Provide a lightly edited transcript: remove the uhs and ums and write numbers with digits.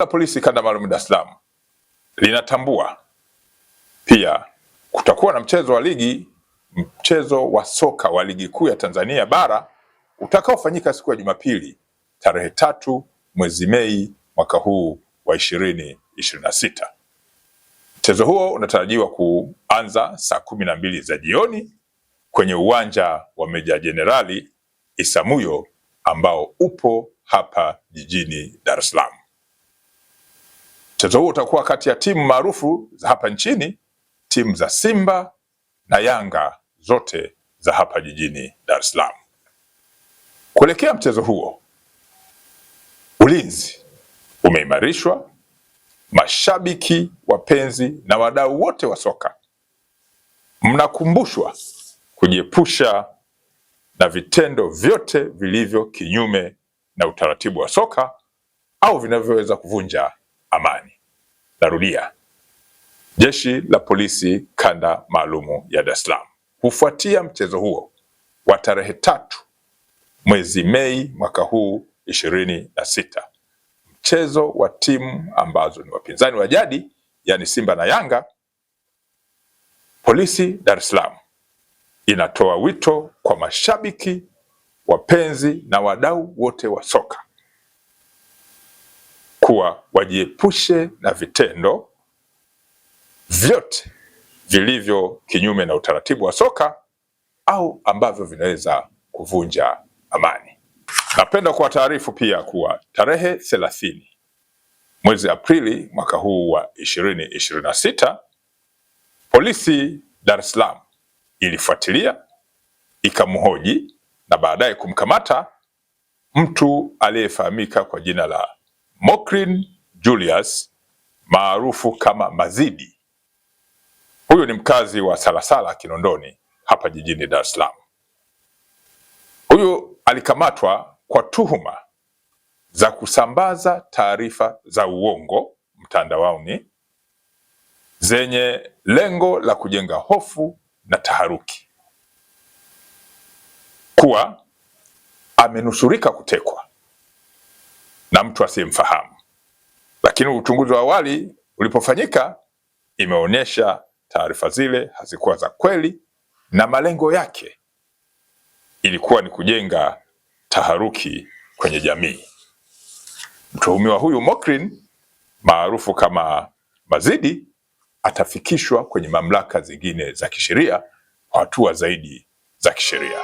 La polisi kanda maalum Dar es Salaam linatambua pia kutakuwa na mchezo wa soka wa ligi kuu ya Tanzania bara utakaofanyika siku ya Jumapili tarehe 3 mwezi Mei mwaka huu wa 2026. Mchezo huo unatarajiwa kuanza saa 12 za jioni kwenye uwanja wa Meja Jenerali Isamuhyo ambao upo hapa jijini Dar es Salaam. Mchezo huo utakuwa kati ya timu maarufu za hapa nchini, timu za Simba na Yanga, zote za hapa jijini Dar es Salaam. Kuelekea mchezo huo, ulinzi umeimarishwa. Mashabiki, wapenzi na wadau wote wa soka mnakumbushwa kujiepusha na vitendo vyote vilivyo kinyume na utaratibu wa soka au vinavyoweza kuvunja amani. Narudia, Jeshi la Polisi kanda maalumu ya Dar es Salaam kufuatia mchezo huo wa tarehe 3 mwezi Mei mwaka huu 2026, mchezo wa timu ambazo ni wapinzani wa jadi, yani Simba na Yanga, Polisi Dar es Salaam inatoa wito kwa mashabiki, wapenzi na wadau wote wa soka kuwa wajiepushe na vitendo vyote vilivyo kinyume na utaratibu wa soka au ambavyo vinaweza kuvunja amani. Napenda kuwataarifu pia kuwa tarehe 30 mwezi Aprili mwaka huu wa 2026, Polisi Dar es Salaam ilifuatilia, ikamhoji na baadaye kumkamata mtu aliyefahamika kwa jina la Mockrin Julius maarufu kama Mazidi. Huyu ni mkazi wa Salasala Kinondoni hapa jijini Dar es Salaam. Huyu alikamatwa kwa tuhuma za kusambaza taarifa za uongo mtandaoni zenye lengo la kujenga hofu na taharuki, kuwa amenusurika kutekwa na mtu asiyemfahamu, lakini uchunguzi wa awali ulipofanyika imeonyesha taarifa zile hazikuwa za kweli na malengo yake ilikuwa ni kujenga taharuki kwenye jamii. Mtuhumiwa huyu Mockrin maarufu kama Mazidi atafikishwa kwenye mamlaka zingine za kisheria kwa hatua zaidi za kisheria.